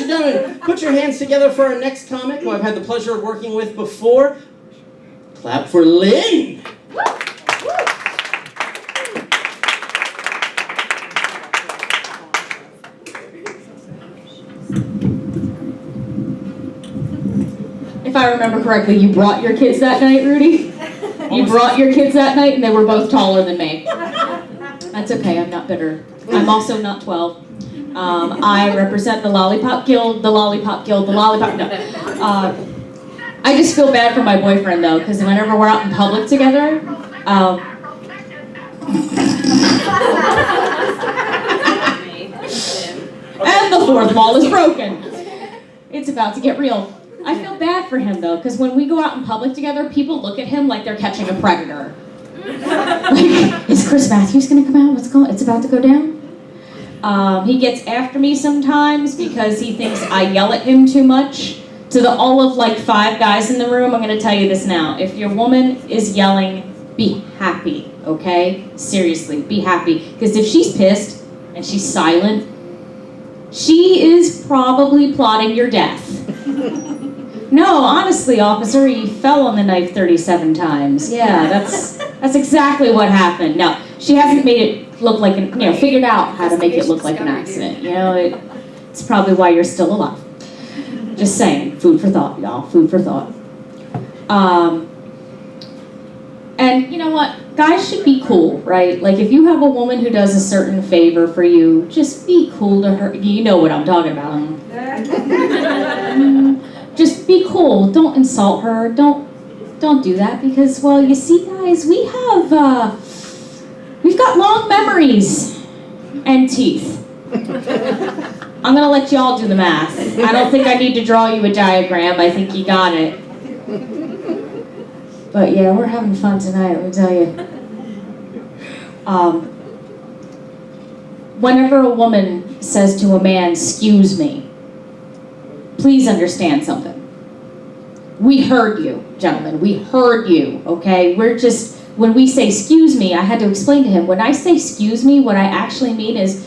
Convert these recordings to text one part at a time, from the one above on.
and gentlemen, put your hands together for our next comic, who I've had the pleasure of working with before. Clap for Lynn. If I remember correctly, you brought your kids that night, Rudy? You brought your kids that night, and they were both taller than me. That's okay, I'm not bitter. I'm also not 12. I represent the Lollipop Guild, the Lollipop Guild, the Lollipop... No. I just feel bad for my boyfriend, though, because whenever we're out in public together... and the fourth wall is broken. It's about to get real. I feel bad for him, though, because when we go out in public together, people look at him like they're catching a predator. Like, is Chris Matthews going to come out? It's about to go down? He gets after me sometimes because he thinks I yell at him too much. To all of, like, 5 guys in the room, I'm going to tell you this now. If your woman is yelling, be happy, okay? Seriously, be happy. Because if she's pissed and she's silent, she is probably plotting your death. No, honestly, officer, he fell on the knife 37 times. Yeah, that's exactly what happened. Now, she hasn't made it look like figured out how to make it look like an accident. It's probably why you're still alive. Just saying, food for thought, y'all, food for thought. And you know what? Guys should be cool, right? Like, if you have a woman who does a certain favor for you, just be cool to her. You know what I'm talking about. Just be cool. Don't insult her. Don't do that because, well, you see, guys, we've got long memories and teeth. I'm gonna let y'all do the math. I don't think I need to draw you a diagram. I think you got it. But yeah, we're having fun tonight, let me tell you. Whenever a woman says to a man, "Excuse me," please understand something. We heard you, gentlemen. We heard you, okay? When we say "excuse me," I had to explain to him, when I say "excuse me," what I actually mean is,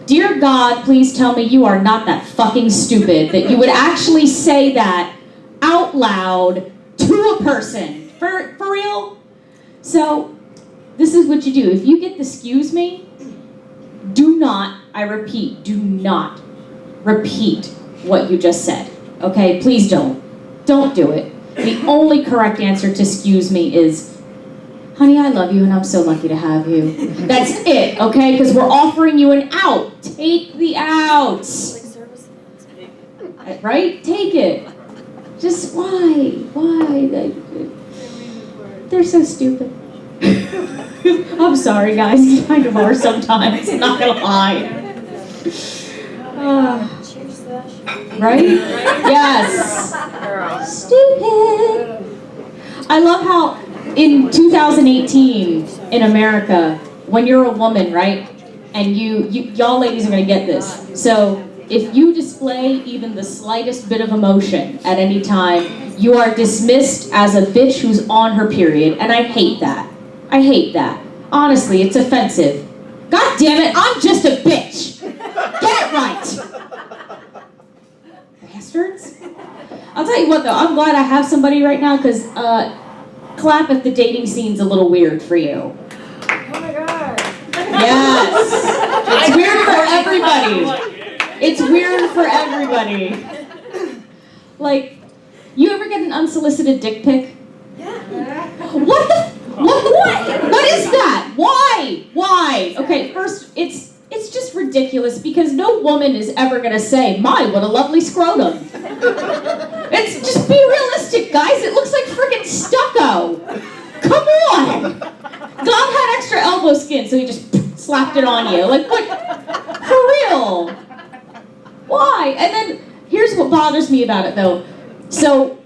dear God, please tell me you are not that fucking stupid that you would actually say that out loud to a person. For real? So, this is what you do. If you get the "excuse me," do not, I repeat, do not repeat what you just said. Okay? Please don't. Don't do it. The only correct answer to "excuse me" is, "Honey, I love you and I'm so lucky to have you." That's it, okay? Because we're offering you an out. Take the outs. Right? Take it. Just why? Why? They're so stupid. I'm sorry, guys. You kind of are sometimes. I'm not gonna lie. Right? Yes. Stupid. I love how in 2018 in America, when you're a woman, right, and y'all ladies are gonna get this. So if you display even the slightest bit of emotion at any time, you are dismissed as a bitch who's on her period, and I hate that. I hate that. Honestly, it's offensive. God damn it, I'm just a bitch. Get it right. Bastards. I'll tell you what though, I'm glad I have somebody right now, because clap if the dating scene's a little weird for you. Oh my God. Yes. It's weird for everybody. It's weird for everybody. Like, you ever get an unsolicited dick pic? Yeah. What the? What is that? Why? Okay, first, it's just ridiculous because no woman is ever gonna say, "My, what a lovely scrotum." It's just, be realistic, guys. It looks like friggin' stucco. Come on. God had extra elbow skin, so he just slapped it on you. Like, what? For real? Why? And then, here's what bothers me about it, though. So,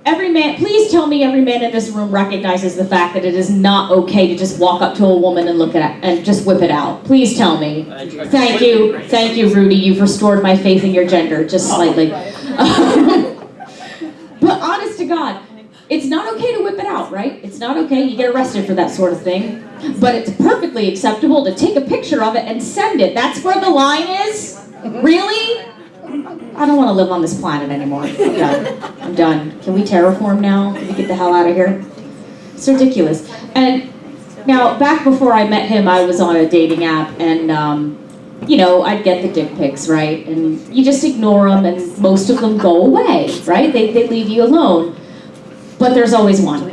every man, please tell me every man in this room recognizes the fact that it is not okay to just walk up to a woman and look at it and just whip it out. Please tell me. Thank you, Rudy. You've restored my faith in your gender, just slightly. But honest to God, it's not okay to whip it out, right? It's not okay. You get arrested for that sort of thing. But it's perfectly acceptable to take a picture of it and send it. That's where the line is? Really? I don't want to live on this planet anymore. I'm done. I'm done. Can we terraform now? Can we get the hell out of here? It's ridiculous. And now, back before I met him, I was on a dating app, and you know, I'd get the dick pics, right? And you just ignore them, and most of them go away, right? They leave you alone. But there's always one.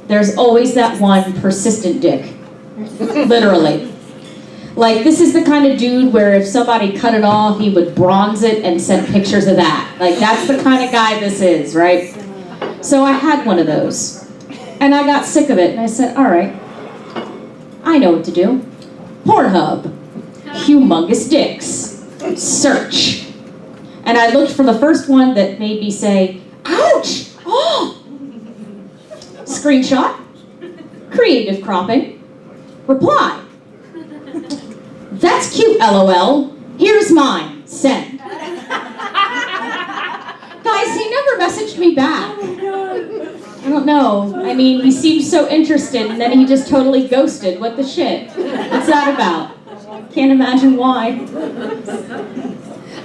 There's always that one persistent dick. Literally. Like, this is the kind of dude where if somebody cut it off, he would bronze it and send pictures of that. Like, that's the kind of guy this is, right? So I had one of those. And I got sick of it, and I said, all right, I know what to do. Pornhub. Humongous dicks. Search. And I looked for the first one that made me say, ouch! Oh! Screenshot. Creative cropping. Reply. That's cute, LOL. Here's mine. Send. Guys, he never messaged me back. I don't know. I mean, he seemed so interested, and then he just totally ghosted. What the shit? What's that about? Can't imagine why.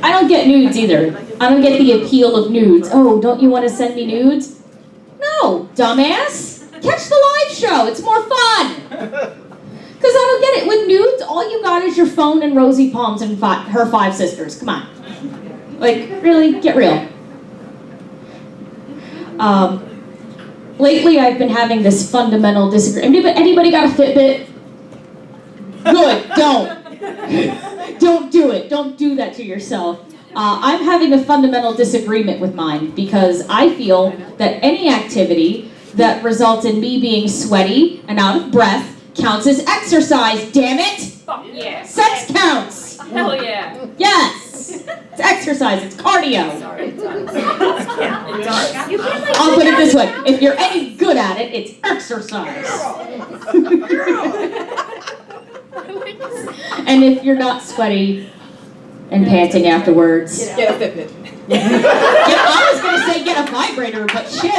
I don't get nudes either. I don't get the appeal of nudes. Oh, don't you want to send me nudes? No, dumbass. Catch the live show. It's more fun. Because I don't get it. With nudes, all you got is your phone and rosy palms and her 5 sisters. Come on. Like, really? Get real. Lately, I've been having this fundamental disagreement. Anybody got a Fitbit? Good. Don't do it. Don't do that to yourself. I'm having a fundamental disagreement with mine because I feel that any activity that results in me being sweaty and out of breath counts as exercise, damn it! Fuck yeah. Sex counts! Hell yeah. Yes! It's exercise, it's cardio. Sorry, it does. You can't like I'll put it this way, if you're any good at it, it's exercise. And if you're not sweaty and panting afterwards... Get a Fitbit. I was going to say get a vibrator, but shit.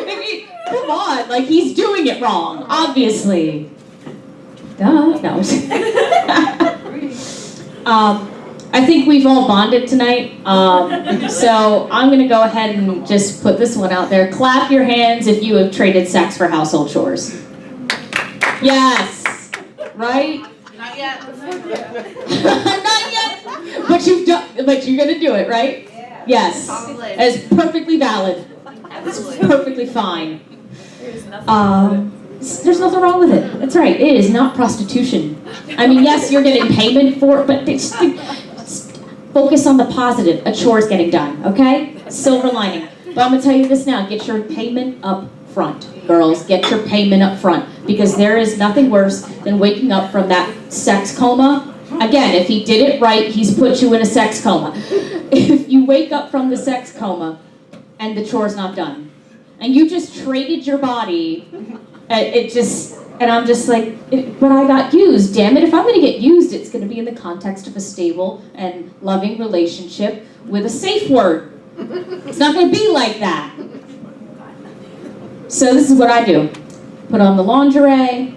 I mean, come on, like he's doing it wrong, obviously. Duh, no. I think we've all bonded tonight, so I'm going to go ahead and just put this one out there. Clap your hands if you have traded sex for household chores. Yes, right? Not yet. Not yet, but you've done. But you're going to do it, right? Yeah. Yes, it's perfectly valid. It's perfectly fine. There's nothing wrong with it. That's right. It is not prostitution. I mean, yes, you're getting payment for it, but focus on the positive. A chore is getting done, okay? Silver lining. But I'm going to tell you this now. Get your payment up front, girls. Get your payment up front. Because there is nothing worse than waking up from that sex coma. Again, if he did it right, he's put you in a sex coma. If you wake up from the sex coma and the chore's not done, and you just traded your body, and I'm just like, but I got used, damn it. If I'm going to get used, it's going to be in the context of a stable and loving relationship with a safe word. It's not going to be like that. So this is what I do. Put on the lingerie,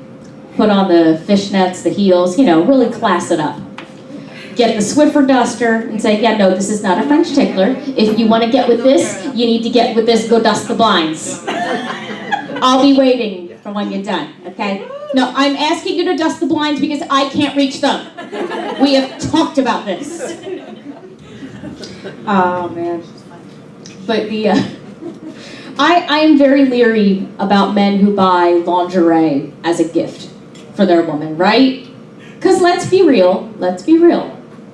put on the fishnets, the heels, really class it up. Get the Swiffer duster and say, yeah, no, this is not a French tickler. If you want to get with this, you need to get with this, go dust the blinds. I'll be waiting for when you're done, okay? No, I'm asking you to dust the blinds because I can't reach them. We have talked about this. Oh, man. But I am very leery about men who buy lingerie as a gift for their woman, right? Because let's be real.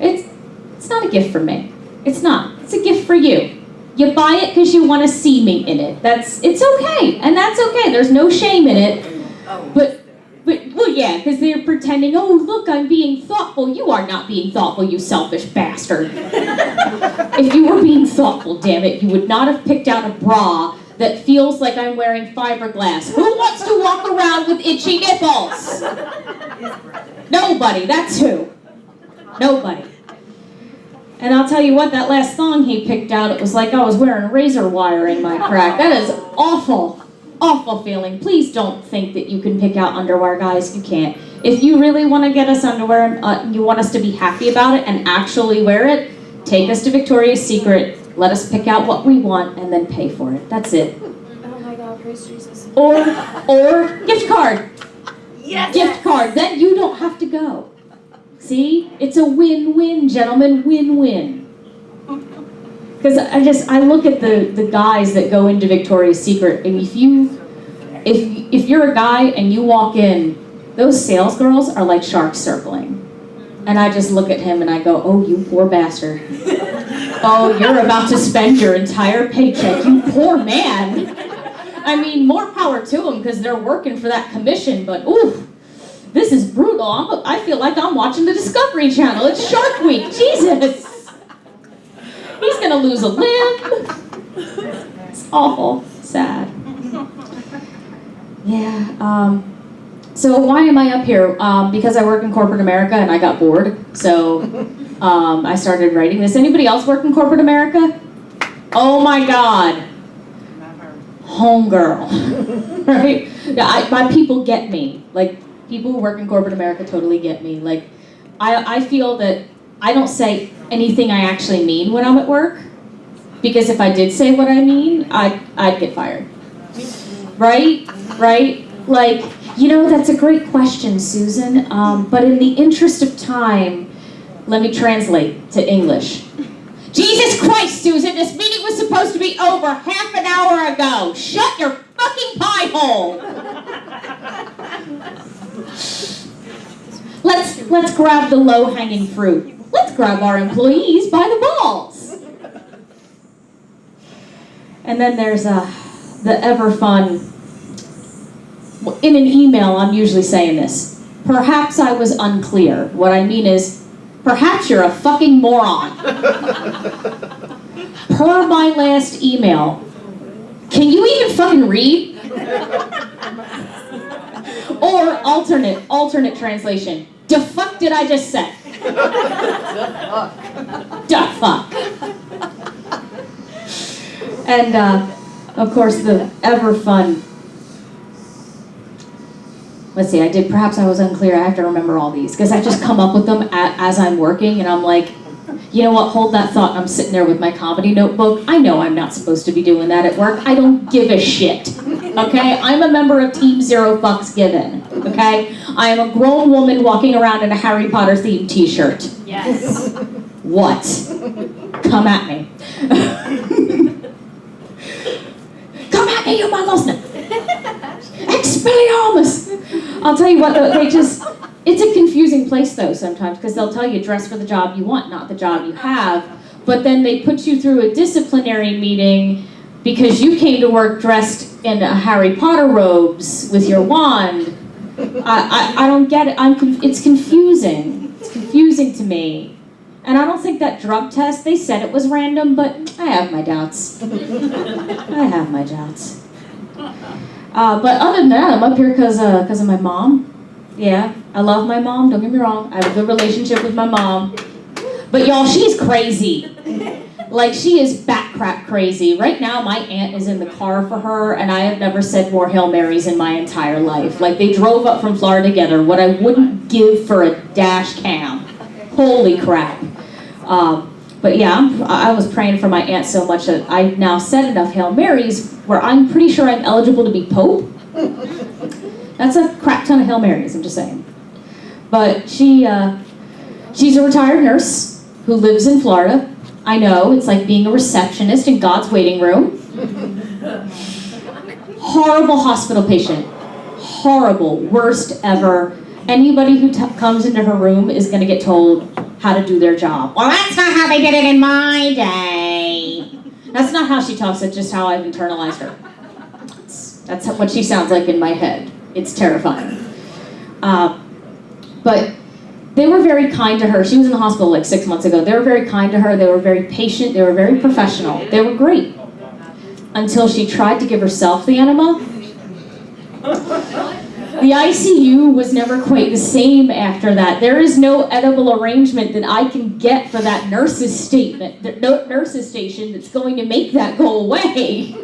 It's not a gift for me. It's not. It's a gift for you. You buy it because you want to see me in it. It's okay, and that's okay. There's no shame in it. But well, yeah, because they're pretending, oh, look, I'm being thoughtful. You are not being thoughtful, you selfish bastard. If you were being thoughtful, damn it, you would not have picked out a bra that feels like I'm wearing fiberglass. Who wants to walk around with itchy nipples? Nobody, that's who. Nobody. And I'll tell you what, that last thong he picked out, it was like I was wearing razor wire in my crack. That is awful. Awful feeling. Please don't think that you can pick out underwear, guys. You can't. If you really want to get us underwear and you want us to be happy about it and actually wear it, take us to Victoria's Secret, let us pick out what we want, and then pay for it. That's it. Oh my God, praise Jesus. Or gift card. Yes. Gift card. Then you don't have to go. See? It's a win-win, gentlemen. Win-win. Because I look at the guys that go into Victoria's Secret, and if you're a guy and you walk in, those sales girls are like sharks circling. And I just look at him and I go, oh, you poor bastard. Oh, you're about to spend your entire paycheck, you poor man. I mean, more power to them because they're working for that commission, but ooh, this is brutal. I feel like I'm watching the Discovery Channel. It's Shark Week, Jesus. He's gonna lose a limb. It's awful, sad. Yeah, so why am I up here? Because I work in corporate America and I got bored. So I started writing this. Anybody else work in corporate America? Oh my God. Homegirl. Right? Yeah, my people get me. Like, people who work in corporate America totally get me. Like, I feel that I don't say anything I actually mean when I'm at work. Because if I did say what I mean, I'd get fired. Right? Right? Like, you know, that's a great question, Susan, but in the interest of time, let me translate to English. Jesus Christ, Susan, this meeting was supposed to be over half an hour ago. Shut your fucking pie hole. Let's grab the low-hanging fruit. Let's grab our employees by the balls. And then there's the ever fun. In an email, I'm usually saying this. Perhaps I was unclear. What I mean is, perhaps you're a fucking moron. Per my last email, can you even fucking read? Or alternate translation. The fuck did I just say? The fuck. And of course the ever fun. Let's see, perhaps I was unclear. I have to remember all these because I just come up with them as I'm working and I'm like, you know what, hold that thought. And I'm sitting there with my comedy notebook. I know I'm not supposed to be doing that at work. I don't give a shit, okay? I'm a member of Team Zero Fucks Given, okay? I am a grown woman walking around in a Harry Potter themed t-shirt. Yes. What? Come at me. Come at me, you mangosna. Expelliarmus! I'll tell you what, it's a confusing place though sometimes, because they'll tell you dress for the job you want, not the job you have, but then they put you through a disciplinary meeting because you came to work dressed in Harry Potter robes with your wand. I don't get it. It's confusing. It's confusing to me. And I don't think that drug test, they said it was random, but I have my doubts. I have my doubts. But other than that, I'm up here because of my mom. Yeah, I love my mom, don't get me wrong. I have a good relationship with my mom. But y'all, she's crazy. Like, she is bat crap crazy. Right now, my aunt is in the car for her, and I have never said more Hail Marys in my entire life. Like, they drove up from Florida together, what I wouldn't give for a dash cam. Holy crap. But yeah, I was praying for my aunt so much that I've now said enough Hail Marys where I'm pretty sure I'm eligible to be Pope. That's a crap ton of Hail Marys, I'm just saying. But she's a retired nurse who lives in Florida. I know, it's like being a receptionist in God's waiting room. Horrible hospital patient. Horrible, worst ever. Anybody who comes into her room is going to get told how to do their job. Well, that's not how they did it in my day. That's not how she talks, that's just how I've internalized her. That's what she sounds like in my head. It's terrifying. But they were very kind to her. She was in the hospital like 6 months ago. They were very kind to her. They were very patient. They were very professional. They were great. Until she tried to give herself the enema. The ICU was never quite the same after that. There is no edible arrangement that I can get for that nurse's station that's going to make that go away.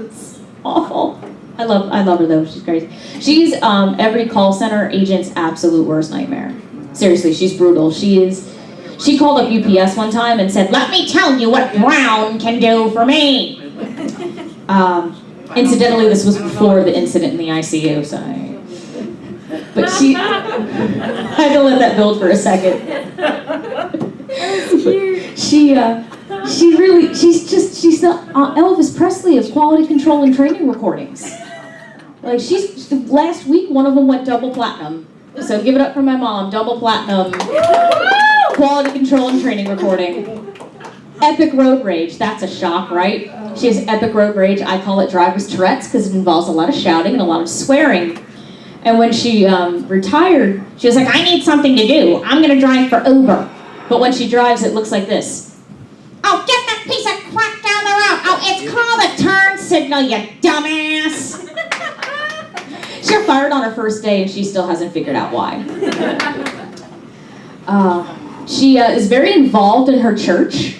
It's awful. I love her though. She's crazy. She's every call center agent's absolute worst nightmare. Seriously, she's brutal. She She called up UPS one time and said, "Let me tell you what brown can do for me." Incidentally, this was before the incident in the ICU, so but she, I had to let that build for a second. She's the Elvis Presley of quality control and training recordings. Like last week, one of them went double platinum. So give it up for my mom, double platinum, quality control and training recording. Epic road rage, that's a shock, right? She has epic road rage. I call it driver's Tourette's because it involves a lot of shouting and a lot of swearing. And when she retired, she was like, "I need something to do. I'm gonna drive for Uber." But when she drives, it looks like this. "Oh, get that piece of crap down the road. Oh, it's called a turn signal, you dumbass." She got fired on her first day and she still hasn't figured out why. She is very involved in her church,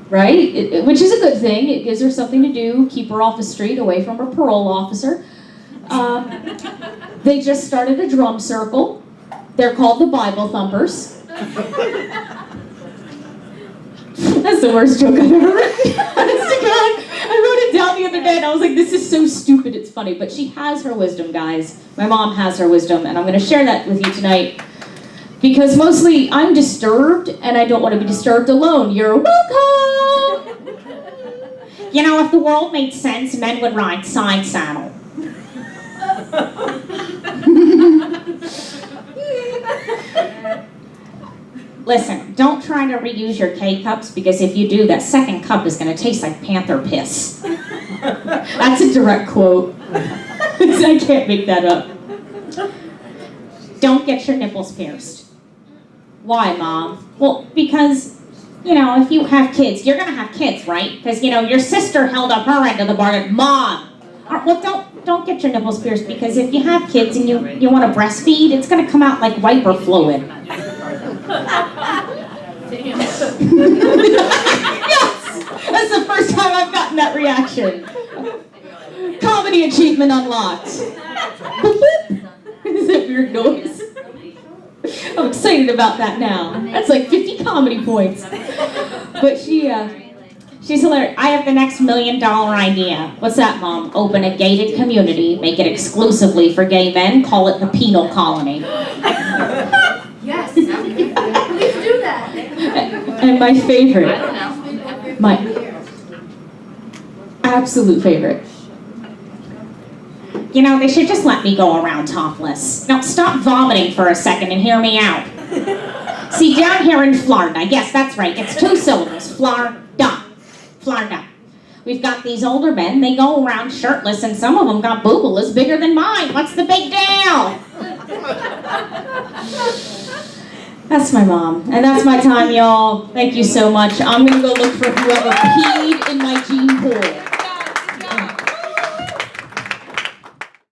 right? Which is a good thing. It gives her something to do, keep her off the street, away from her parole officer. They just started a drum circle. They're called the Bible Thumpers. That's the worst joke I've ever written. Honest to God. I wrote it down the other day and I was like, this is so stupid, it's funny. But she has her wisdom, guys. My mom has her wisdom, and I'm going to share that with you tonight. Because mostly I'm disturbed, and I don't want to be disturbed alone. You're welcome! You know, if the world made sense, men would ride side saddle. Listen, don't try to reuse your K-cups, because if you do, that second cup is going to taste like panther piss. That's a direct quote. I can't make that up. Don't get your nipples pierced. Why, Mom? Well, because, you know, if you have kids, you're going to have kids, right? Because, you know, your sister held up her end of the bargain. Mom! Well, don't get your nipples pierced, because if you have kids and you want to breastfeed, it's going to come out like wiper fluid. Yes! That's the first time I've gotten that reaction. Comedy achievement unlocked. Is that weird noise? I'm excited about that now. That's like 50 comedy points. But she's hilarious. "I have the next $1 million idea." "What's that, Mom?" "Open a gated community, make it exclusively for gay men, call it the penal colony." Yes. Please do that. And my favorite, my absolute favorite. "You know, they should just let me go around topless. Now stop vomiting for a second and hear me out. See, down here in Florida, yes, that's right, it's 2 syllables, Florida. Florida. We've got these older men, they go around shirtless, and some of them got boobalas bigger than mine. What's the big deal?" That's my mom, and that's my time, y'all. Thank you so much. I'm gonna go look for whoever peed in my gene pool.